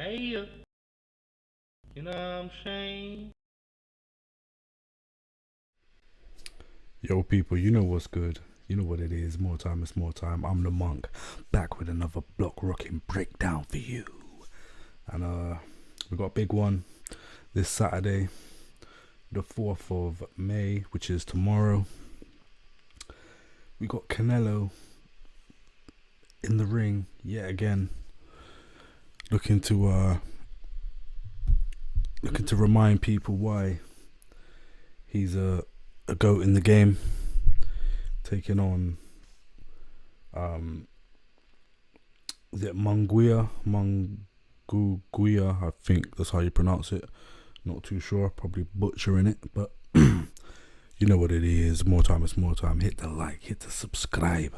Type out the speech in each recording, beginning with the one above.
Yeah, you know what I'm saying? Yo, people, you know what's good. You know what it is. More time, it's more time. I'm the monk, back with another block rocking breakdown for you. And we got a big one this Saturday, the 4th of May, which is tomorrow. We got Canelo in the ring yet again, looking to remind people why he's a goat in the game, taking on is it Munguia? Munguia, I think that's how you pronounce it. Not too sure, probably butchering it, but you know what it is. More time, it's more time. Hit the like, hit the subscribe.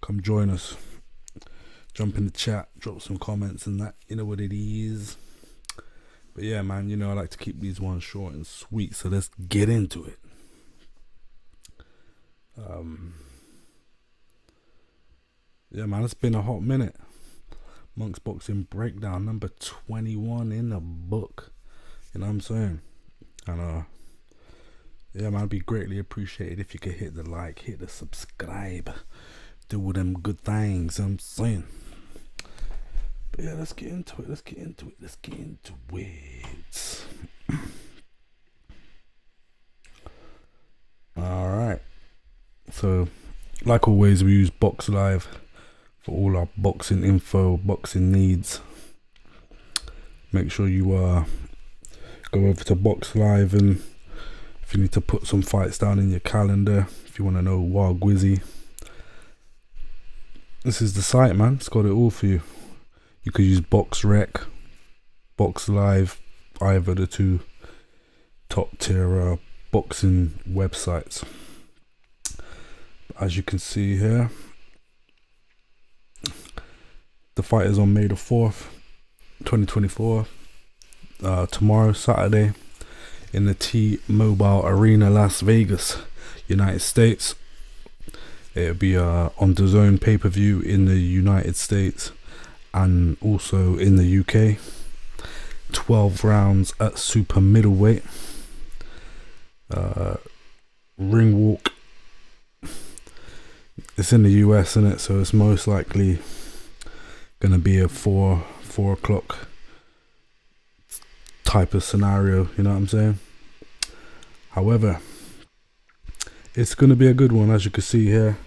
Come join us. Jump in the chat, drop some comments and that. You know what it is. But yeah, man, you know I like to keep these ones short and sweet, so let's get into it. Yeah, man, it's been a hot minute. Monk's Boxing Breakdown number 21 in the book. You know what I'm saying? And yeah, man, it'd be greatly appreciated if you could hit the like, hit the subscribe, do all them good things. You know what I'm saying. But yeah, let's get into it. Let's get into it. All right. So, like always, we use Box Live for all our boxing info, boxing needs. Make sure you go over to Box Live, and if you need to put some fights down in your calendar, if you want to know Wild Gwizzy, this is the site, man. It's got it all for you. You could use Box Rec, Box Live, either the two top tier boxing websites. As you can see here, the fight is on May the 4th, 2024. Tomorrow, Saturday, in the T-Mobile Arena, Las Vegas, United States. It'll be on the Zone pay-per-view in the United States and also in the UK. 12 rounds at super middleweight. Ring walk. It's in the US, isn't it? So it's most likely gonna be a 4 o'clock type of scenario, you know what I'm saying? However, it's gonna be a good one. As you can see here,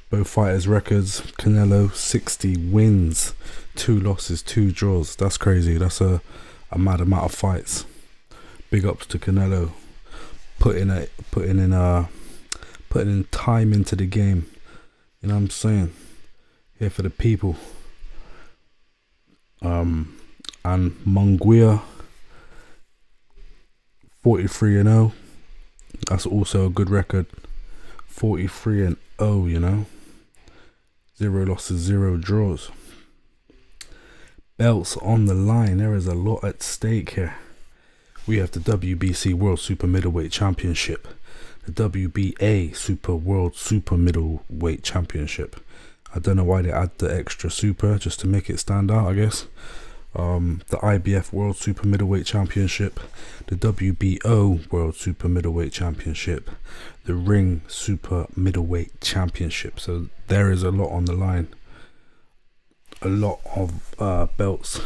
both fighters' records: Canelo 60 wins, 2 losses, 2 draws. That's crazy. That's a mad amount of fights. Big ups to Canelo, putting in time into the game. You know what I'm saying? Here for the people. And Munguia 43-0. That's also a good record. 43-0, you know. 0 losses, 0 draws. Belts on the line. There is a lot at stake here. We have the WBC World Super Middleweight Championship, the WBA World Super Middleweight Championship. I don't know why they add the extra super, just to make it stand out, I guess. The IBF World Super Middleweight Championship, the WBO World Super Middleweight Championship, the Ring Super Middleweight Championship. So there is a lot on the line. A lot of belts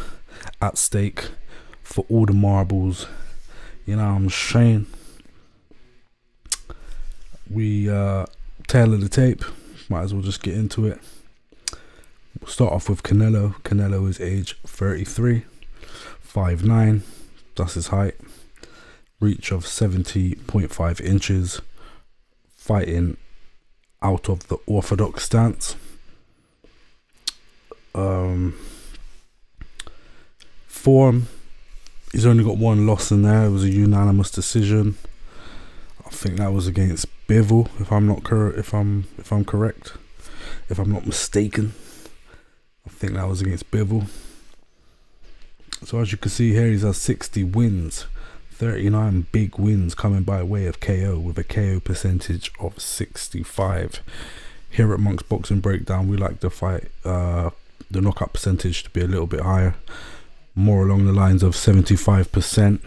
at stake for all the marbles. You know what I'm saying? We tail of the tape. Might as well just get into it. We'll start off with Canelo. Canelo is age 33, 5'9", that's his height, reach of 70.5 inches, fighting out of the orthodox stance. Form, he's only got 1 loss in there. It was a unanimous decision. I think that was against Bivol, if I'm not correct, if I'm not mistaken. I think that was against Bivol. So as you can see here, he's had 60 wins, 39 big wins coming by way of KO, with a KO percentage of 65. Here at Monk's Boxing Breakdown, we like to fight the knockout percentage to be a little bit higher. more along the lines of 75%.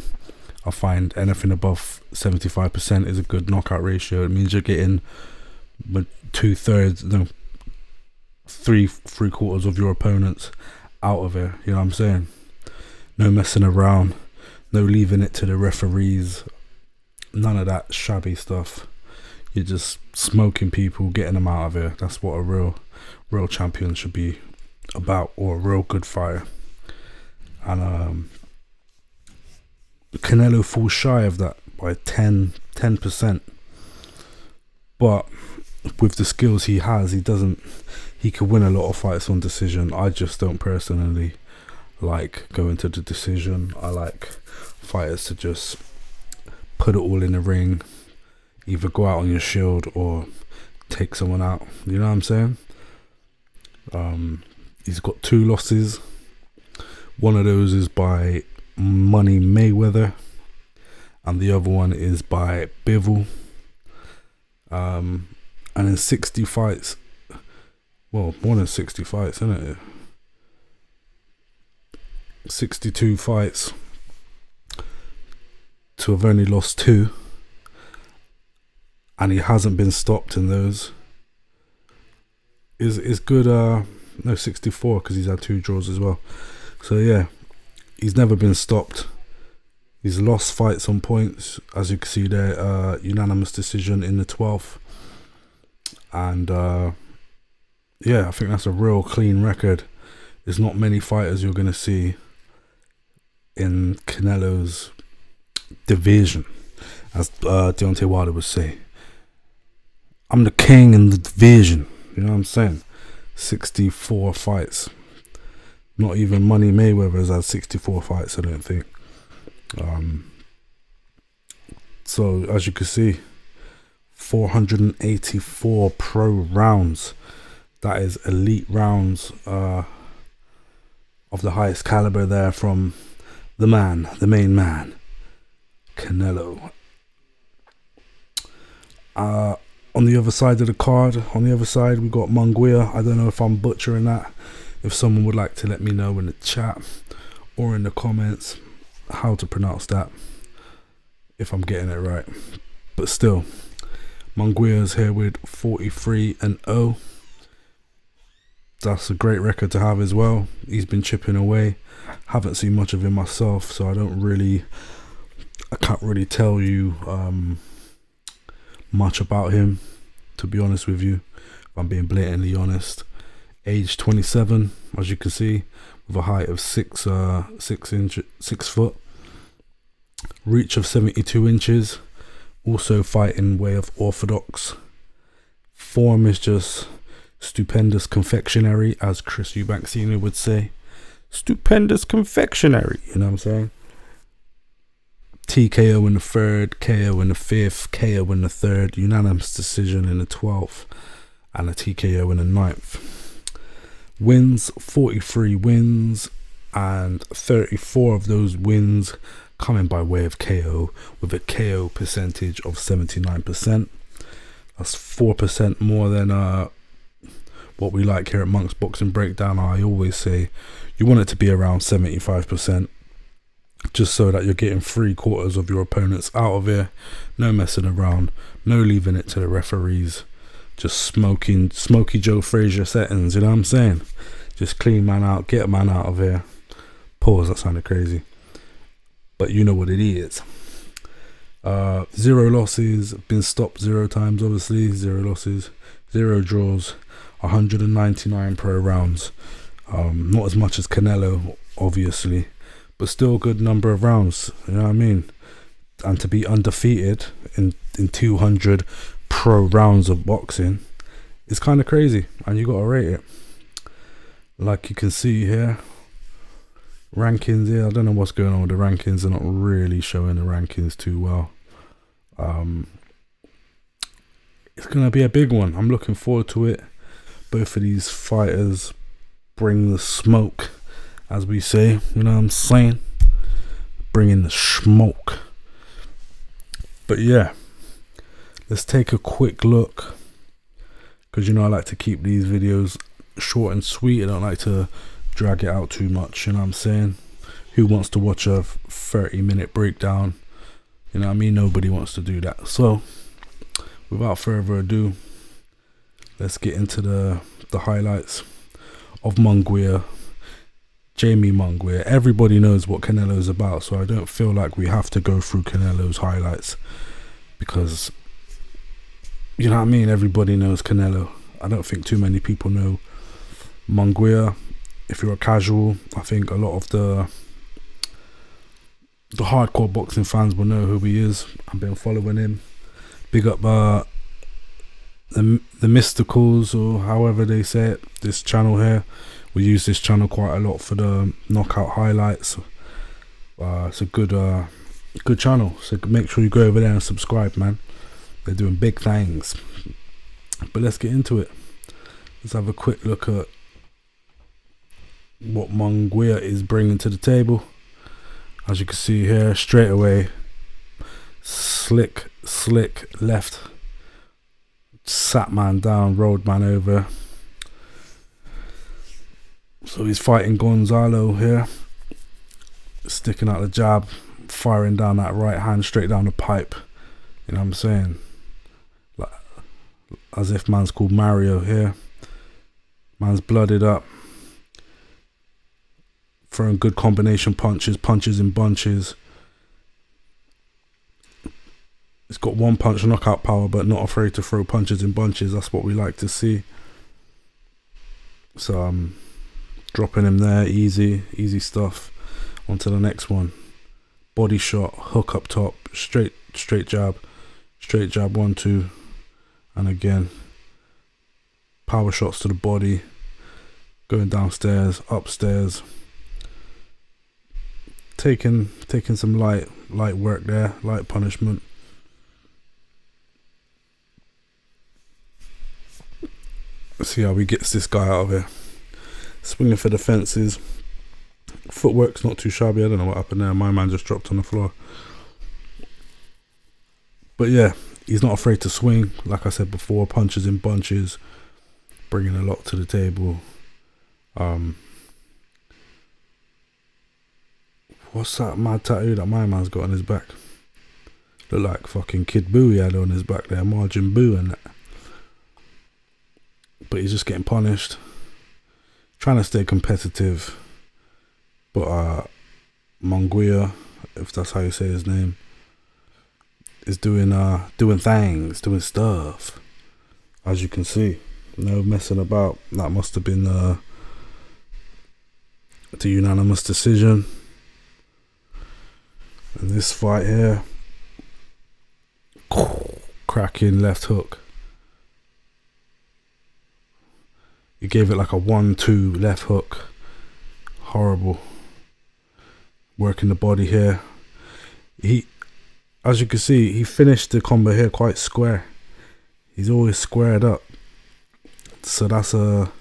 I find anything above 75% is a good knockout ratio. It means you're getting 2/3, no, three quarters of your opponents out of it. You know what I'm saying? No messing around, no leaving it to the referees, none of that shabby stuff. You're just smoking people, getting them out of here. That's what a real champion should be about, or a real good fighter. And Canelo falls shy of that by 10%. But with the skills he has, he could win a lot of fights on decision. I just don't personally like going to the decision. I like fighters to just put it all in the ring, either go out on your shield or take someone out. You know what I'm saying? He's got 2 losses. One of those is by Money Mayweather, and the other one is by Bivol. And in 60 fights, well, more than 60 fights, isn't it? 62 fights to have only lost 2, and he hasn't been stopped in those. Is good. No, 64, because he's had 2 draws as well. So yeah, he's never been stopped. He's lost fights on points, as you can see there. Unanimous decision in the 12th, and yeah, I think that's a real clean record. There's not many fighters you're going to see in Canelo's division, as Deontay Wilder would say. I'm the king in the division. You know what I'm saying? 64 fights. Not even Money Mayweather's had 64 fights, I don't think. So as you can see, 484 pro rounds. That is elite rounds of the highest caliber there from the main man, Canelo. On the other side of the card, on the other side, we got Munguia. I don't know if I'm butchering that. If someone would like to let me know in the chat or in the comments how to pronounce that, if I'm getting it right. But still, Munguia's here with 43-0. That's a great record to have as well. He's been chipping away. Haven't seen much of him myself, so I can't really tell you much about him, to be honest with you, if I'm being blatantly honest. Age 27, as you can see, with a height of 6 foot, reach of 72 inches, also fighting way of orthodox. Form is just stupendous confectionery, as Chris Eubank Sr. would say. Stupendous confectionery, you know what I'm saying? TKO in the 3rd, KO in the 5th, KO in the 3rd, unanimous decision in the 12th, and a TKO in the 9th. Wins, 43 wins, and 34 of those wins coming by way of KO, with a KO percentage of 79%. That's 4% more than what we like here at Monk's Boxing Breakdown. I always say you want it to be around 75%, just so that you're getting 3/4 of your opponents out of here. No messing around, no leaving it to the referees. Just Smoky Joe Frazier settings, you know what I'm saying? Just clean man out, get a man out of here. Pause, that sounded crazy, but you know what it is. 0 losses, been stopped 0 times, obviously. 0 losses, 0 draws, 199 pro rounds. Not as much as Canelo, obviously, but still a good number of rounds, you know what I mean? And to be undefeated in 200 pro rounds of boxing is kind of crazy, and you gotta rate it. Like you can see here, rankings here. I don't know what's going on with the rankings. They're not really showing the rankings too well. It's gonna be a big one. I'm looking forward to it. Both of these fighters bring the smoke, as we say, you know what I'm saying? Bringing the smoke. But yeah, let's take a quick look, because you know I like to keep these videos short and sweet. I don't like to drag it out too much, you know what I'm saying? Who wants to watch a 30-minute breakdown? You know what I mean? Nobody wants to do that. So without further ado, let's get into the highlights of Munguia. Jamie Munguia. Everybody knows what Canelo is about, so I don't feel like we have to go through Canelo's highlights, because you know what I mean, everybody knows Canelo. I don't think too many people know Munguia. If you're a casual, I think a lot of the hardcore boxing fans will know who he is. I've been following him. Big up the Mysticals, or however they say it, this channel here. We use this channel quite a lot for the knockout highlights. It's a good channel, so make sure you go over there and subscribe, man. They're doing big things. But let's get into it. Let's have a quick look at what Munguia is bringing to the table. As you can see here, straight away, slick left, sat man down, rolled man over. So he's fighting Gonzalo here, sticking out the jab, firing down that right hand straight down the pipe. You know what I'm saying? Like, as if man's called Mario here. Man's blooded up, throwing good combination punches in bunches. He's got one punch knockout power, but not afraid to throw punches in bunches. That's what we like to see. So dropping him there, easy stuff. On to the next one. Body shot, hook up top, straight jab, 1-2, and again power shots to the body, going downstairs, upstairs, taking some light work there, light punishment. Let's see how he gets this guy out of here. Swinging for the fences. Footwork's not too shabby. I don't know what happened there. My man just dropped on the floor. But yeah, he's not afraid to swing. Like I said before, punches in bunches, bringing a lot to the table. What's that mad tattoo that my man's got on his back? Look like fucking Kid Boo he had on his back there. Margin Boo and that. But he's just getting punished. Trying to stay competitive, but Munguia, if that's how you say his name, is doing things, doing stuff. As you can see, no messing about. That must have been the unanimous decision. And this fight here, cracking left hook. He gave it like a 1-2 left hook. Horrible. Working the body here. As you can see, he finished the combo here quite square. He's always squared up. So that's a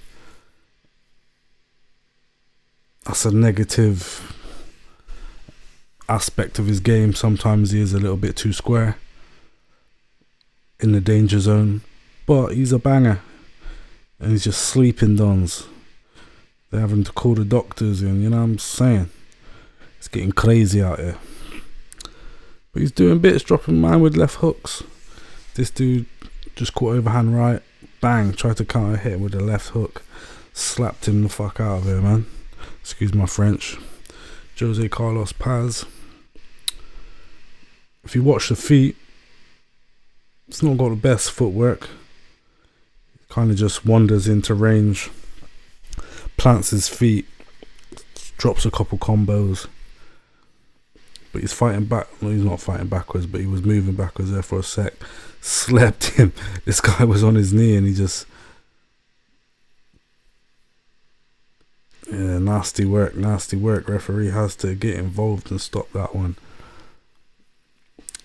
negative aspect of his game. Sometimes he is a little bit too square in the danger zone. But he's a banger. And he's just sleeping dons. They're having to call the doctors in, you know what I'm saying? It's getting crazy out here. But he's doing bits, dropping man with left hooks. This dude just caught overhand right. Bang, tried to counter hit with the left hook. Slapped him the fuck out of here, man. Excuse my French. Jose Carlos Paz. If you watch the feet, it's not got the best footwork. Kind of just wanders into range, plants his feet, drops a couple combos, but he's fighting back. No, he's not fighting backwards, but he was moving backwards there for a sec. Slept him. This guy was on his knee and he just, yeah, nasty work. Referee has to get involved and stop that one.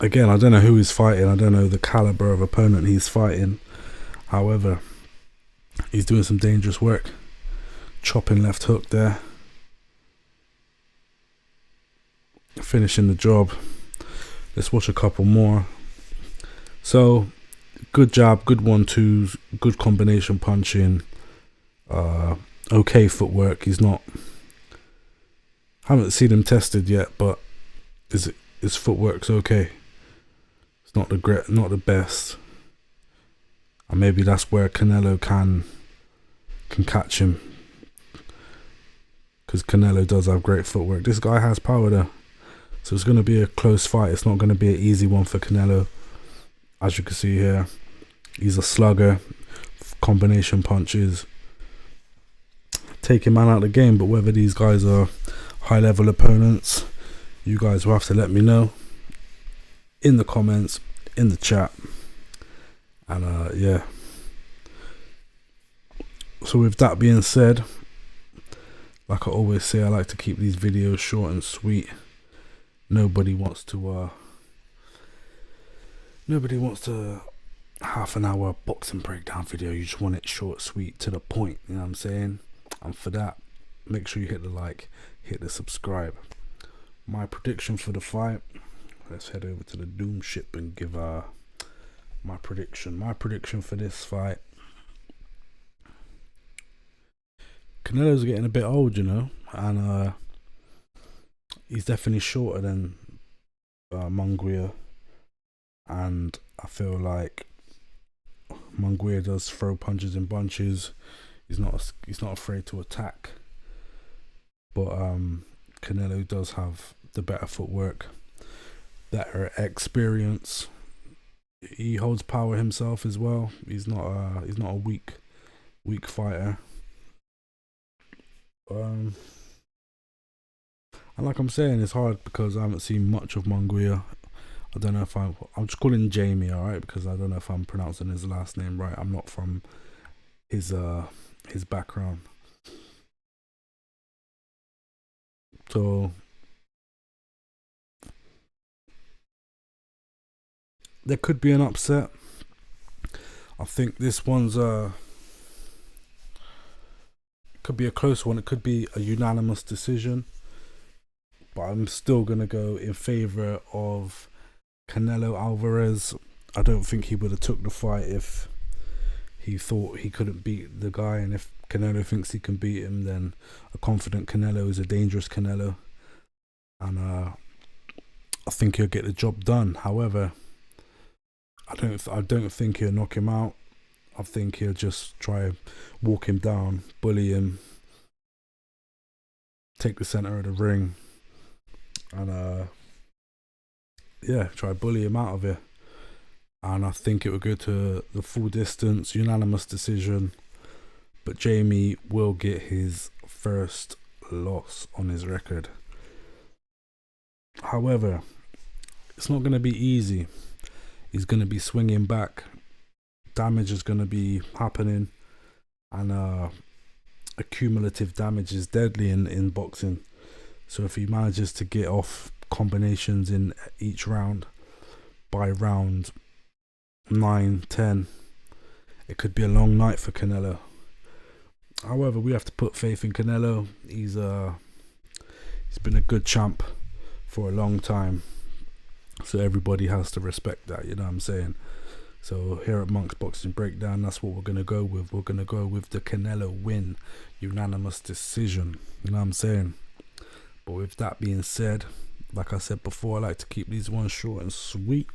Again, I don't know who he's fighting. I don't know the caliber of opponent he's fighting. However, he's doing some dangerous work. Chopping left hook there. Finishing the job. Let's watch a couple more. So, good jab, good 1-2s, good combination punching. Okay footwork. He's not Haven't seen him tested yet, but his footwork's okay. It's not the best, and maybe that's where Canelo can catch him, because Canelo does have great footwork. This guy has power though, so it's going to be a close fight. It's not going to be an easy one for Canelo. As you can see here, he's a slugger, combination punches, taking man out of the game. But whether these guys are high level opponents, you guys will have to let me know in the comments, in the chat. And yeah, so with that being said, like I always say, I like to keep these videos short and sweet. Nobody wants to half an hour boxing breakdown video. You just want it short, sweet, to the point, you know what I'm saying? And for that, make sure you hit the like, hit the subscribe. My prediction for the fight, let's head over to the Doom ship and give my prediction for this fight. Canelo's getting a bit old, you know, and he's definitely shorter than Munguia, and I feel like Munguia does throw punches in bunches. He's not afraid to attack, but Canelo does have the better footwork, better experience. He holds power himself as well. He's not a weak fighter. And like I'm saying, it's hard because I haven't seen much of Munguia. I don't know if I'm just calling Jamie, alright, because I don't know if I'm pronouncing his last name right. I'm not from his background. So there could be an upset. I think this one's could be a close one. It could be a unanimous decision, but I'm still gonna go in favor of Canelo Alvarez. I don't think he would have took the fight if he thought he couldn't beat the guy, and if Canelo thinks he can beat him, then a confident Canelo is a dangerous Canelo, and I think he'll get the job done. However, I don't think he'll knock him out. I think he'll just try and walk him down, bully him, take the center of the ring, and yeah, try bully him out of it. And I think it will go to the full distance, unanimous decision. But Jamie will get his first loss on his record. However, it's not going to be easy. He's going to be swinging back. Damage is going to be happening. And accumulative damage is deadly in boxing. So if he manages to get off combinations in each round, by round 9, 10, it could be a long night for Canelo. However, we have to put faith in Canelo. He's been a good champ for a long time, so everybody has to respect that, you know what I'm saying? So here at Monk's Boxing Breakdown, that's what we're going to go with. We're going to go with the Canelo win, unanimous decision, you know what I'm saying? But with that being said, like I said before, I like to keep these ones short and sweet.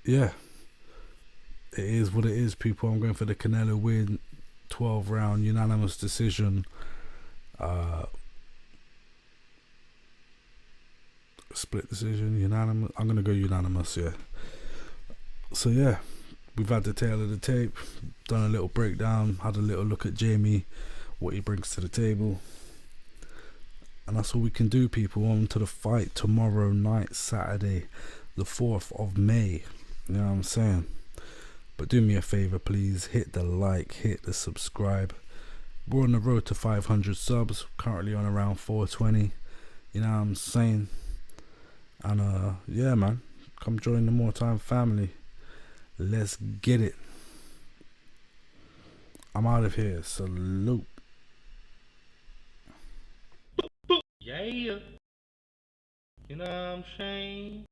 Yeah, it is what it is, people. I'm going for the Canelo win, 12 round unanimous decision. Split decision, unanimous. I'm gonna go unanimous, yeah. So yeah, we've had the tail of the tape, done a little breakdown, had a little look at Jamie, what he brings to the table, and that's all we can do, people. On to the fight tomorrow night, Saturday the 4th of May, you know what I'm saying? But do me a favor, please, hit the like, hit the subscribe. We're on the road to 500 subs, currently on around 420, you know what I'm saying? And yeah, man, come join the More Time family. Let's get it. I'm out of here. Salute. Yeah. You know what I'm saying?